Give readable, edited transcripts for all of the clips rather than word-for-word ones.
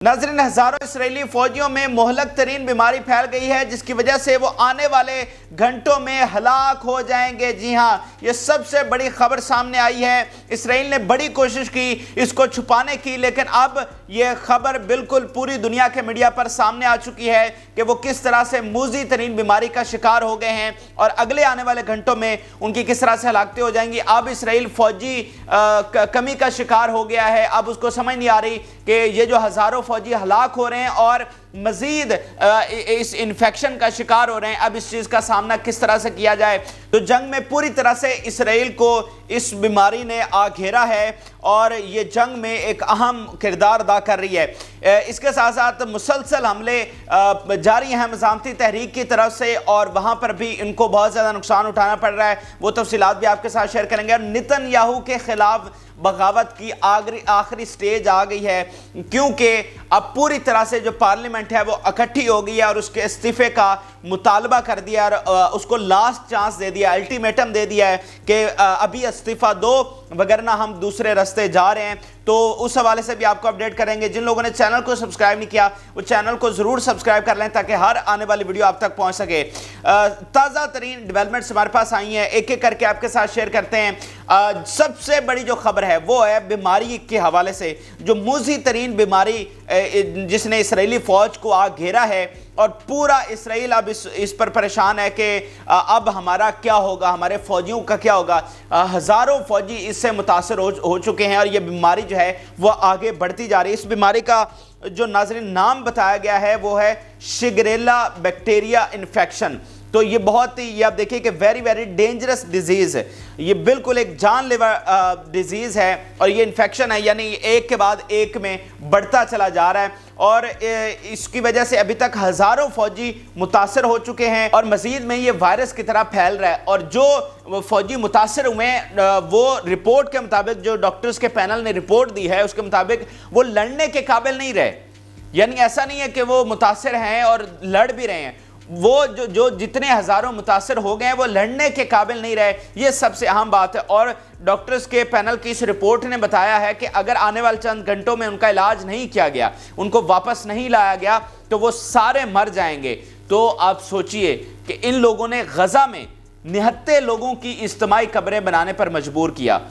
नाज़रीन, हजारों इसराइली फौजियों में मुहलक तरीन बीमारी फैल गई है जिसकी वजह से वो आने वाले घंटों में हलाक हो जाएंगे। जी हाँ, ये सबसे बड़ी खबर सामने आई है। इसराइल ने बड़ी कोशिश की इसको छुपाने की, लेकिन अब ये खबर बिल्कुल पूरी दुनिया के मीडिया पर सामने आ चुकी है कि वो किस तरह से मूजी तरीन बीमारी का शिकार हो गए हैं और अगले आने वाले घंटों में उनकी किस तरह से हलाकतें हो जाएंगी। अब इसराइल फौजी कमी का शिकार हो गया है। अब उसको समझ नहीं आ रही कि ये जो हजारों फौजी हलाक हो रहे हैं और मजीद इस इन्फेक्शन का शिकार हो रहे हैं, अब इस चीज़ का सामना किस तरह से किया जाए। तो जंग में पूरी तरह से इसराइल को इस बीमारी ने आ घेरा है और ये जंग में एक अहम किरदार अदा कर रही है। इसके साथ साथ मुसलसल हमले जारी हैं मज़ामती तहरीक की तरफ से और वहाँ पर भी इनको बहुत ज़्यादा नुकसान उठाना पड़ रहा है। वो तफसीलात भी आपके साथ शेयर करेंगे। और नेतन्याहू के खिलाफ बगावत की आखिरी स्टेज आ गई है, क्योंकि अब पूरी तरह से जो पार्लियामेंट है वो इकट्ठी हो गई है और उसके इस्तीफे का मुतालबा कर दिया और उसको लास्ट चांस दे दिया, अल्टीमेटम दे दिया है कि अभी इस्तीफा दो वगरना हम दूसरे रास्ते जा रहे हैं। तो उस हवाले से भी आपको अपडेट करेंगे। जिन लोगों ने चैनल को सब्सक्राइब नहीं किया वो चैनल को ज़रूर सब्सक्राइब कर लें ताकि हर आने वाली वीडियो आप तक पहुंच सके। ताज़ा तरीन डेवलपमेंट्स हमारे पास आई हैं, एक एक करके आपके साथ शेयर करते हैं। सबसे बड़ी जो खबर है वो है बीमारी के हवाले से, जो मूजी तरीन बीमारी जिसने इसराइली फ़ौज को आ घेरा है और पूरा इसराइल अब इस पर परेशान है कि अब हमारा क्या होगा, हमारे फौजियों का क्या होगा। हज़ारों फौजी इससे मुतासर हो चुके हैं और ये बीमारी जो है वो आगे बढ़ती जा रही है। इस बीमारी का जो नाज़रीन नाम बताया गया है वो है शिगरेला बैक्टीरिया इन्फेक्शन। तो ये बहुत ही, ये आप देखिए कि वेरी वेरी डेंजरस डिजीज़ है। ये बिल्कुल एक जानलेवा डिजीज़ है और ये इन्फेक्शन है, यानी एक के बाद एक में बढ़ता चला जा रहा है और इसकी वजह से अभी तक हज़ारों फौजी मुतासर हो चुके हैं और मज़ीद में ये वायरस की तरह फैल रहा है। और जो फौजी मुतासर हुए हैं वो रिपोर्ट के मुताबिक, जो डॉक्टर्स के पैनल ने रिपोर्ट दी है उसके मुताबिक वो लड़ने के काबिल नहीं रहे। यानी ऐसा नहीं है कि वो मुतासर हैं और लड़ भी रहे हैं, वो जो जितने हज़ारों मुतासर हो गए हैं वो लड़ने के काबिल नहीं रहे। ये सबसे अहम बात है। और डॉक्टर्स के पैनल की इस रिपोर्ट ने बताया है कि अगर आने वाले चंद घंटों में उनका इलाज नहीं किया गया, उनको वापस नहीं लाया गया, तो वो सारे मर जाएंगे। तो आप सोचिए कि इन लोगों ने गजा में निहत्ते लोगों की इज्तिमाई कब्रें बनाने पर मजबूर किया,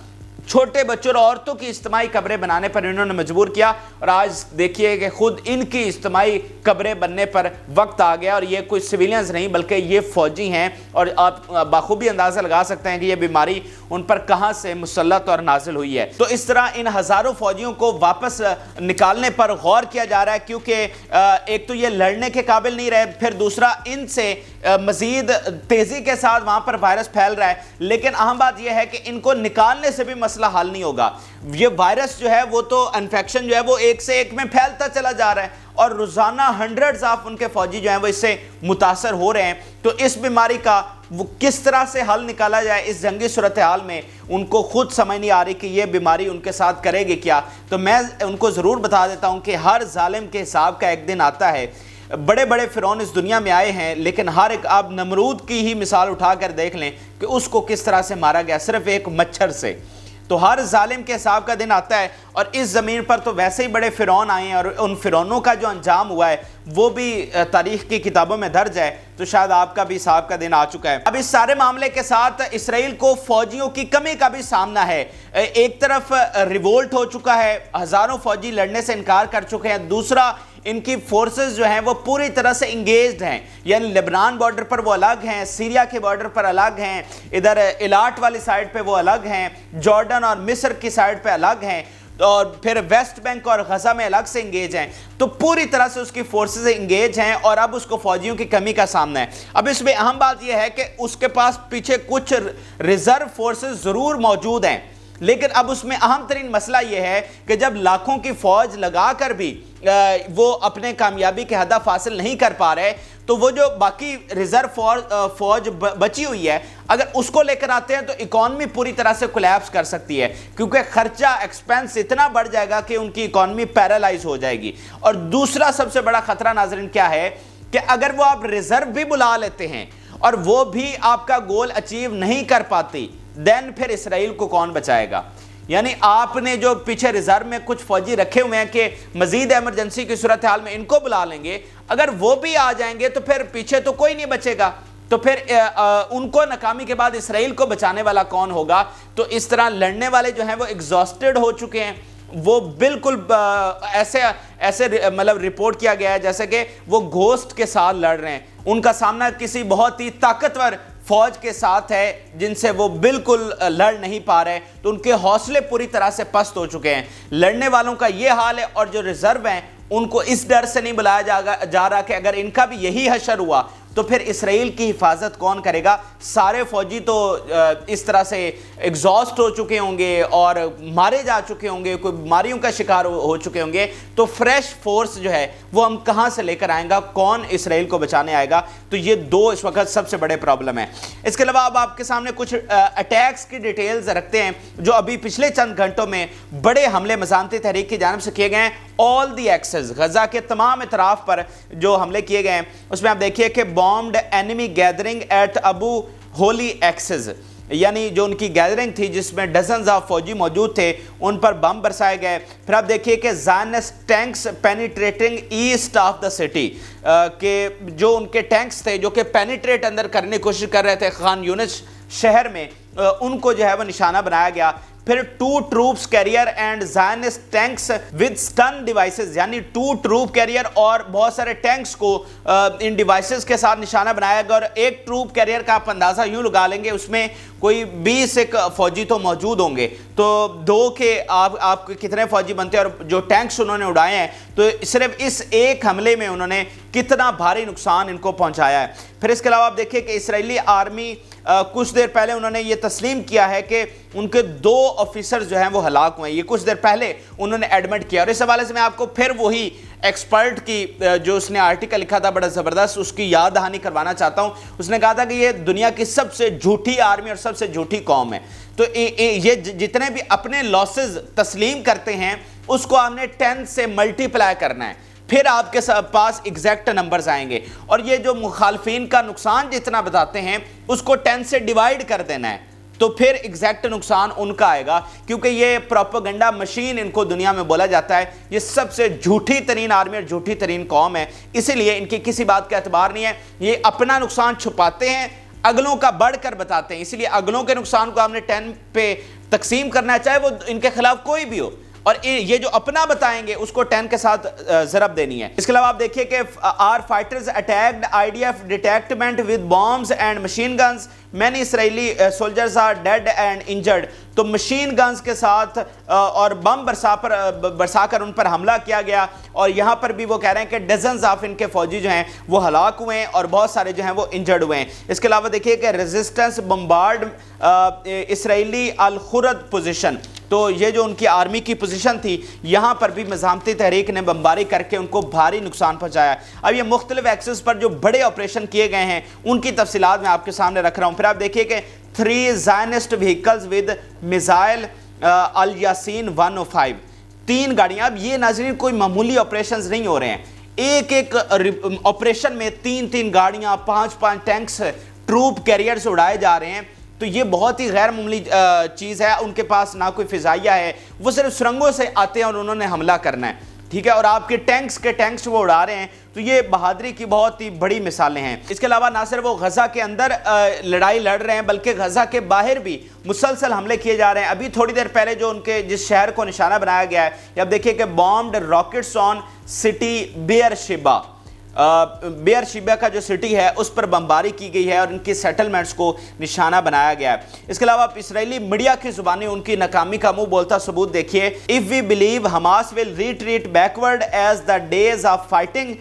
छोटे बच्चों और औरतों की इज्तिमाई कब्रें बनाने पर इन्होंने मजबूर किया और आज देखिए कि खुद इनकी इज्तिमाई कब्रें बनने पर वक्त आ गया। और ये कोई सिविलियंस नहीं बल्कि ये फौजी हैं और आप बाखूबी अंदाज़ा लगा सकते हैं कि ये बीमारी उन पर कहां से मुसल्लत और नाजिल हुई है। तो इस तरह इन हज़ारों फौजियों को वापस निकालने पर गौर किया जा रहा है, क्योंकि एक तो ये लड़ने के काबिल नहीं रहे, फिर दूसरा इनसे मज़ीद तेज़ी के साथ वहाँ पर वायरस फैल रहा है। लेकिन अहम बात यह है कि इनको निकालने से भी मसला हल नहीं होगा। ये वायरस जो है वो तो इन्फेक्शन जो है वो एक से एक में फैलता चला जा रहा है और रोज़ाना हंड्रेड्स ऑफ उनके फौजी जो हैं वो इससे मुतासर हो रहे हैं। तो इस बीमारी का वो किस तरह से हल निकाला जाए इस जंगी सूरत हाल में, उनको खुद समझ नहीं आ रही कि ये बीमारी उनके साथ करेगी क्या। तो मैं उनको ज़रूर बता देता हूँ कि हर जालिम के हिसाब का एक दिन आता है। बड़े बड़े फ़िरौन इस दुनिया में आए हैं, लेकिन हर एक, आप नमरूद की ही मिसाल उठा कर देख लें कि उसको किस तरह से मारा गया, सिर्फ एक मच्छर से। तो हर जालिम के हिसाब का दिन आता है और इस ज़मीन पर तो वैसे ही बड़े फ़िरौन आए हैं और उन फ़िरौनों का जो अंजाम हुआ है वो भी तारीख़ की किताबों में दर्ज है। तो शायद आपका भी हिसाब का दिन आ चुका है। अब इस सारे मामले के साथ इसराइल को फ़ौजियों की कमी का भी सामना है। एक तरफ रिवोल्ट हो चुका है, हज़ारों फ़ौजी लड़ने से इनकार कर चुके हैं, दूसरा इनकी फोर्सेस जो हैं वो पूरी तरह से इंगेज्ड हैं। यानी लेबनान बॉर्डर पर वो अलग हैं, सीरिया के बॉर्डर पर अलग हैं, इधर इलाट वाली साइड पे वो अलग हैं, जॉर्डन और मिस्र की साइड पे अलग हैं और फिर वेस्ट बैंक और गजा में अलग से इंगेज हैं। तो पूरी तरह से उसकी फोर्सेस इंगेज हैं और अब उसको फौजियों की कमी का सामना है। अब इसमें अहम बात यह है कि उसके पास पीछे कुछ रिजर्व फोर्सेस ज़रूर मौजूद हैं, लेकिन अब उसमें अहम तरीन मसला यह है कि जब लाखों की फ़ौज लगा कर भी वो अपने कामयाबी के हदफ हासिल नहीं कर पा रहे, तो वो जो बाकी रिजर्व फौज बची हुई है अगर उसको लेकर आते हैं तो इकॉनमी पूरी तरह से कोलैप्स कर सकती है, क्योंकि खर्चा एक्सपेंस इतना बढ़ जाएगा कि उनकी इकॉनमी पैरालाइज हो जाएगी। और दूसरा सबसे बड़ा खतरा नाज़रीन क्या है कि अगर वो आप रिजर्व भी बुला लेते हैं और वो भी आपका गोल अचीव नहीं कर पाती, देन फिर इसराइल को कौन बचाएगा। یعنی آپ نے جو پیچھے ریزرو میں کچھ فوجی رکھے ہوئے ہیں کہ مزید ایمرجنسی کی صورتحال میں ان کو بلا لیں گے، اگر وہ بھی آ جائیں گے تو پھر پیچھے تو کوئی نہیں بچے گا، تو پھر ان کو ناکامی کے بعد اسرائیل کو بچانے والا کون ہوگا؟ تو اس طرح لڑنے والے جو ہیں وہ ایگزاسٹڈ ہو چکے ہیں، وہ بالکل ایسے مطلب رپورٹ کیا گیا ہے جیسے کہ وہ گھوسٹ کے ساتھ لڑ رہے ہیں، ان کا سامنا کسی بہت ہی طاقتور فوج کے ساتھ ہے جن سے وہ بالکل لڑ نہیں پا رہے، تو ان کے حوصلے پوری طرح سے پست ہو چکے ہیں۔ لڑنے والوں کا یہ حال ہے، اور جو ریزرو ہیں ان کو اس ڈر سے نہیں بلایا جا رہا کہ اگر ان کا بھی یہی حشر ہوا تو پھر اسرائیل کی حفاظت کون کرے گا؟ سارے فوجی تو اس طرح سے ایگزاسٹ ہو چکے ہوں گے اور مارے جا چکے ہوں گے، کوئی بیماریوں کا شکار ہو چکے ہوں گے، تو فریش فورس جو ہے وہ ہم کہاں سے لے کر آئیں گا؟ کون اسرائیل کو بچانے آئے گا؟ تو یہ دو اس وقت سب سے بڑے پرابلم ہیں۔ اس کے علاوہ اب آپ کے سامنے کچھ اٹیکس کی ڈیٹیلز رکھتے ہیں جو ابھی پچھلے چند گھنٹوں میں بڑے حملے مزاحمتی تحریک کی جانب سے کیے گئے ہیں۔ آل دی ایکسز، غزہ کے تمام اطراف پر جو حملے کیے گئے ہیں اس میں آپ دیکھیے کہ bombed enemy gathering at Abu Holi axes, یعنی جو ان کی گیدرنگ تھی جس میں ڈزنز آف فوجی موجود تھے، ان پر بم برسائے گئے۔ پھر آپ دیکھیے کہ Zionist tanks penetrating east of the city, کہ جو ان کے ٹینکس تھے جو کہ پینیٹریٹ اندر کرنے کی کوشش کر رہے تھے خان یونس شہر میں، ان کو جو ہے وہ نشانہ بنایا گیا۔ پھر 2 troops carrier and Zionist tanks with stun devices, یعنی 2 ٹروپ کیریئر اور بہت سارے ٹینکس کو ان ڈیوائسز کے ساتھ نشانہ بنایا گیا، اور ایک ٹروپ کیریئر کا آپ اندازہ یوں لگا لیں گے اس میں کوئی 20 ایک فوجی تو موجود ہوں گے، تو 2 کے آپ کتنے فوجی بنتے ہیں، اور جو ٹینکس انہوں نے اڑائے ہیں تو صرف اس ایک حملے میں انہوں نے کتنا بھاری نقصان ان کو پہنچایا ہے۔ پھر اس کے علاوہ آپ دیکھیں کہ اسرائیلی آرمی کچھ دیر پہلے انہوں نے یہ تسلیم کیا ہے کہ ان کے 2 آفیسرز جو ہیں وہ ہلاک ہوئے ہیں، یہ کچھ دیر پہلے انہوں نے ایڈمٹ کیا۔ اور اس حوالے سے میں آپ کو پھر وہی ایکسپرٹ کی جو اس نے آرٹیکل لکھا تھا بڑا زبردست، اس کی یاد دہانی کروانا چاہتا ہوں۔ اس نے کہا تھا کہ یہ دنیا کی سب سے جھوٹی آرمی اور سب سے جھوٹی قوم ہے، تو یہ جتنے بھی اپنے لاسز تسلیم کرتے ہیں اس کو آپ نے 10 سے ملٹی پلائی کرنا ہے، پھر آپ کے پاس ایگزیکٹ نمبرز آئیں گے، اور یہ جو مخالفین کا نقصان جتنا بتاتے ہیں اس کو 10 سے ڈیوائیڈ کر دینا ہے، تو پھر ایگزیکٹ نقصان ان کا آئے گا، کیونکہ یہ پروپیگنڈا مشین ان کو دنیا میں بولا جاتا ہے۔ یہ سب سے جھوٹی ترین آرمی اور جھوٹی ترین قوم ہے، اسی لیے ان کی کسی بات کا اعتبار نہیں ہے، یہ اپنا نقصان چھپاتے ہیں، اگلوں کا بڑھ کر بتاتے ہیں، اسی لیے اگلوں کے نقصان کو ہم نے 10 پہ تقسیم کرنا ہے، چاہے وہ ان کے خلاف کوئی بھی ہو، اور یہ جو اپنا بتائیں گے اس کو 10 کے ساتھ ضرب دینی ہے۔ اس کے علاوہ آپ دیکھیے کہ are fighters attacked IDF detachment with bombs and machine guns, many Israeli soldiers are dead and injured, تو مشین گنز کے ساتھ اور بم برسا کر ان پر حملہ کیا گیا، اور یہاں پر بھی وہ کہہ رہے ہیں کہ ڈزنز آف ان کے فوجی جو ہیں وہ ہلاک ہوئے ہیں اور بہت سارے جو ہیں وہ انجرڈ ہوئے ہیں۔ اس کے علاوہ دیکھیے کہ ریزسٹنس بمبارڈ اسرائیلی الخرد پوزیشن، تو یہ جو ان کی آرمی کی پوزیشن تھی یہاں پر بھی مزاحمتی تحریک نے بمباری کر کے ان کو بھاری نقصان پہنچایا۔ اب یہ مختلف ایکسس پر جو بڑے آپریشن کیے گئے ہیں ان کی تفصیلات میں آپ کے سامنے رکھ رہا ہوں۔ پھر آپ دیکھیے کہ 3 زائنسٹ وہیکلز ود میزائل الیاسین 105، 3 گاڑیاں۔ اب یہ ناظرین کوئی معمولی آپریشنز نہیں ہو رہے ہیں، ایک آپریشن میں 3 گاڑیاں، 5 ٹینکس، ٹروپ کیریئرز اڑائے جا رہے ہیں، تو یہ بہت ہی غیر معمولی چیز ہے۔ ان کے پاس نہ کوئی فضائیہ ہے، وہ صرف سرنگوں سے آتے ہیں اور انہوں نے حملہ کرنا ہے، ٹھیک ہے، اور آپ کے ٹینکس وہ اڑا رہے ہیں، تو یہ بہادری کی بہت ہی بڑی مثالیں ہیں۔ اس کے علاوہ نہ صرف وہ غزہ کے اندر لڑائی لڑ رہے ہیں بلکہ غزہ کے باہر بھی مسلسل حملے کیے جا رہے ہیں۔ ابھی تھوڑی دیر پہلے جو ان کے جس شہر کو نشانہ بنایا گیا ہے، یہ اب دیکھیے کہ بامڈ راکٹس آن سٹی بیئر شیبا، بیئر شیبا کا جو سٹی ہے اس پر بمباری کی گئی ہے اور ان کی سیٹلمنٹس کو نشانہ بنایا گیا ہے۔ اس کے علاوہ آپ اسرائیلی میڈیا کی زبانی ان کی ناکامی کا منہ بولتا ثبوت دیکھیے۔ If we believe Hamas will retreat backward as the days of fighting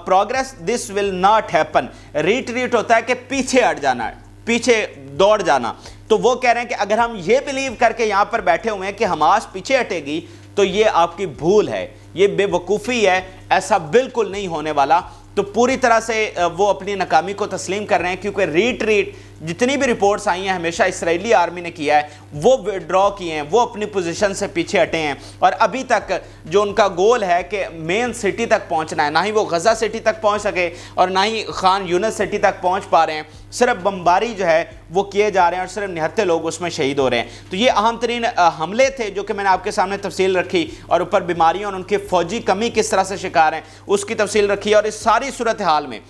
progress, this will not happen۔ Retreat ہوتا ہے کہ پیچھے ہٹ جانا ہے، پیچھے دوڑ جانا، تو وہ کہہ رہے ہیں کہ اگر ہم یہ بلیو کر کے یہاں پر بیٹھے ہوئے ہیں کہ حماس پیچھے ہٹے گی تو یہ آپ کی بھول ہے، یہ بے وقوفی ہے، ایسا بالکل نہیں ہونے والا۔ تو پوری طرح سے وہ اپنی ناکامی کو تسلیم کر رہے ہیں، کیونکہ ریٹریٹ जितनी भी रिपोर्ट्स आई हैं हमेशा इसराइली आर्मी ने किया है, वो विड्रॉ किए हैं, वो अपनी पोजीशन से पीछे हटे हैं और अभी तक जो उनका गोल है कि मेन सिटी तक पहुंचना है, ना ही वो गजा सिटी तक पहुंच सके और ना ही खान यूनिस सिटी तक पहुंच पा रहे हैं। सिर्फ बमबारी जो है वो किए जा रहे हैं और सिर्फ निहत्ते लोग उसमें शहीद हो रहे हैं। तो ये अहम तरीन हमले थे जो कि मैंने आपके सामने तफसील रखी और ऊपर बीमारियों और उनकी फौजी कमी किस तरह से शिकार हैं उसकी तफसील रखी। और इस सारी सूरत हाल में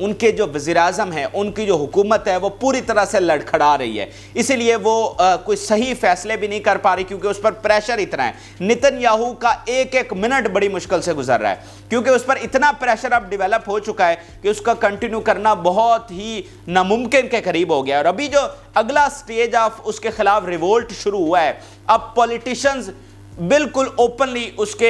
उनके जो वज़ीर-ए-आज़म है, उनकी जो हुकूमत है वो पूरी तरह से लड़खड़ा रही है, इसीलिए वो कोई सही फैसले भी नहीं कर पा रही क्योंकि उस पर प्रेशर इतना है। नेतन्याहू का एक एक मिनट बड़ी मुश्किल से गुजर रहा है क्योंकि उस पर इतना प्रेशर अब डेवलप हो चुका है कि उसका कंटिन्यू करना बहुत ही नामुमकिन के करीब हो गया। और अभी जो अगला स्टेज ऑफ उसके खिलाफ रिवोल्ट शुरू हुआ है, अब पॉलिटिशियंस बिल्कुल ओपनली उसके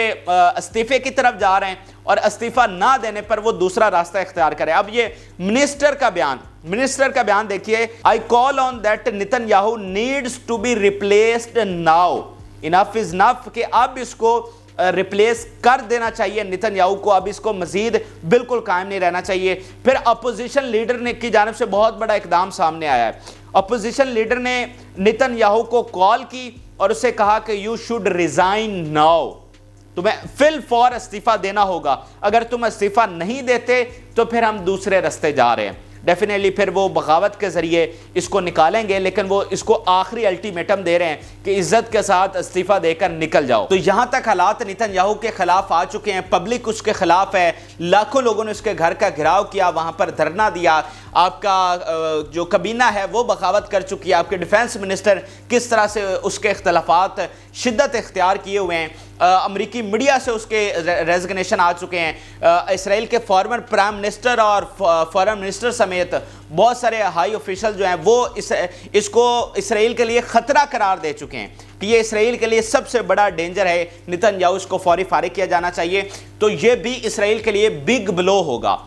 इस्तीफे की तरफ जा रहे हैं और इस्तीफा ना देने पर वो दूसरा रास्ता इख्तियार करे। अब ये मिनिस्टर का बयान देखिए, I call on that Netanyahu needs to be replaced now, enough is enough, कि अब इसको रिप्लेस कर देना चाहिए नेतन्याहू को, अब इसको मजीद बिल्कुल कायम नहीं रहना चाहिए। फिर अपोजिशन लीडर ने की जानिब से बहुत बड़ा इकदाम सामने आया है। अपोजिशन लीडर ने नेतन्याहू को कॉल की और उसे कहा कि यू शुड रिजाइन नाउ, तुम्हें फिल फॉर इस्तीफा देना होगा, अगर तुम इस्तीफा नहीं देते तो फिर हम दूसरे रास्ते जा रहे हैं। डेफिनेटली फिर वो बगावत के जरिए इसको निकालेंगे, लेकिन वो इसको आखिरी अल्टीमेटम दे रहे हैं कि इज्जत के साथ इस्तीफा देकर निकल जाओ। तो यहां तक हालात नेतन्याहू के खिलाफ आ चुके हैं, पब्लिक उसके खिलाफ है, लाखों लोगों ने उसके घर का घेराव किया, वहां पर धरना दिया, आपका जो कबीना है वो बगावत कर चुकी है, आपके डिफेंस मिनिस्टर किस तरह से उसके इख्तलाफात शिद्दत इख्तियार किए हुए हैं, अमरीकी मीडिया से उसके रेजिग्नेशन आ चुके हैं, इसराइल के फॉर्मर प्राइम मिनिस्टर और फॉरेन मिनिस्टर समेत बहुत सारे हाई ऑफिशियल जो हैं वो इसको इसराइल के लिए ख़तरा करार दे चुके हैं कि ये इसराइल के लिए सबसे बड़ा डेंजर है, नेतन्याहू इसको फौरी फारिग किया जाना चाहिए। तो ये भी इसराइल के लिए बिग ब्लो होगा।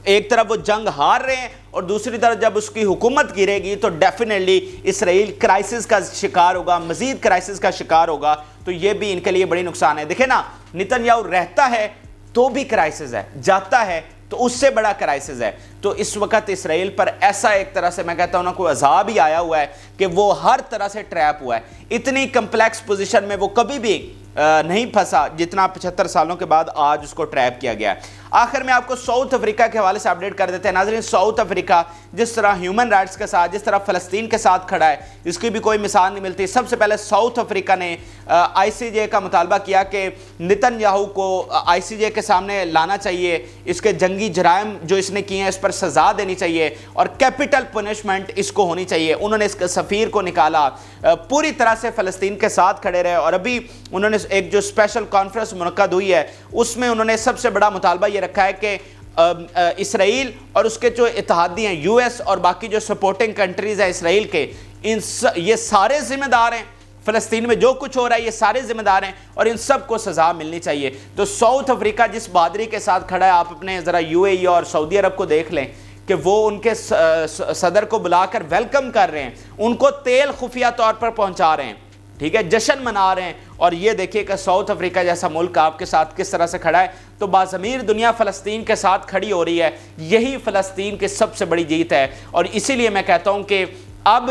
एक तरफ वो जंग हार रहे हैं और दूसरी तरफ जब उसकी हुकूमत गिरेगी तो डेफिनेटली इसराइल क्राइसिस का शिकार होगा, मजीद क्राइसिस का शिकार होगा। तो ये भी इनके लिए बड़ी नुकसान है। देखे ना, नेतन्याहू रहता है तो भी क्राइसिस है, जाता है तो उससे बड़ा क्राइसिस है। तो इस वक्त इसराइल पर ऐसा एक तरह से मैं कहता हूं ना कोई अजाब ही आया हुआ है कि वो हर तरह से ट्रैप हुआ है। इतनी कम्प्लेक्स पोजीशन में वो कभी भी नहीं फंसा जितना 75 सालों के बाद आज उसको ट्रैप किया गया है। आखिर में आपको साउथ अफ्रीका के हवाले से अपडेट कर देते हैं। नाज़रीन, साउथ अफ्रीका जिस तरह ह्यूमन राइट्स के साथ, जिस तरह फ़लस्तीन के साथ खड़ा है, इसकी भी कोई मिसाल नहीं मिलती। सबसे पहले साउथ अफ्रीका ने ICJ का मुतालबा किया कि नेतन्याहू को ICJ के सामने लाना चाहिए, इसके जंगी जराइम जो इसने किए हैं इस पर सज़ा देनी चाहिए और कैपिटल पनिशमेंट इसको होनी चाहिए। उन्होंने इसके सफ़ीर को निकाला, पूरी तरह से फ़लस्तीन के साथ खड़े रहे और अभी उन्होंने एक जो स्पेशल कॉन्फ्रेंस मुनक्कद हुई है उसमें उन्होंने सबसे बड़ा मुतालबा ये रखा है कि इसराइल और उसके जो इत्तेहादी हैं US और बाकी जो सपोर्टिंग कंट्रीज़ हैं इसराइल के, ये सारे जिम्मेदार हैं, फ़लस्तीन में जो कुछ हो रहा है ये सारे जिम्मेदार हैं और इन सब को सज़ा मिलनी चाहिए। तो साउथ अफ्रीका जिस बहादुरी के साथ खड़ा है, आप अपने ज़रा UAE और सऊदी अरब को देख लें कि वो उनके सदर को बुलाकर वेलकम कर रहे हैं, उनको तेल खुफिया तौर पर पहुंचा रहे हैं, ठीक है, जश्न मना रहे हैं। और ये देखिए कि साउथ अफ्रीका जैसा मुल्क आपके साथ किस तरह से खड़ा है। तो बाज़मीर दुनिया फ़लस्तीन के साथ खड़ी हो रही है, यही फ़लस्तीन की सबसे बड़ी जीत है। और इसीलिए मैं कहता हूँ कि अब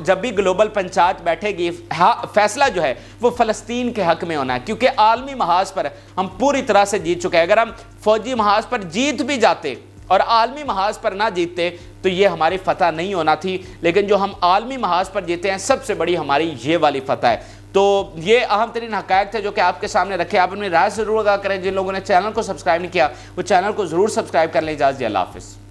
जब भी ग्लोबल पंचायत बैठेगी, फैसला जो है वो फ़लस्तीन के हक़ में होना है, क्योंकि आलमी महाज पर हम पूरी तरह से जीत चुके हैं। अगर हम फ़ौजी महाज पर जीत भी जाते और आलमी महाज पर ना जीतते तो ये हमारी फतह नहीं होना थी, लेकिन जो हम आलमी महाज पर जीते हैं सबसे बड़ी हमारी ये वाली फतह है। तो ये अहम तरीन हक़ाइक़ थे जो कि आपके सामने रखे। आप अपनी राय ज़रूर आगाह करें। जिन लोगों ने चैनल को सब्सक्राइब नहीं किया वो चैनल को ज़रूर सब्सक्राइब कर लें। इजाज़त, अल्लाह हाफ़िज़।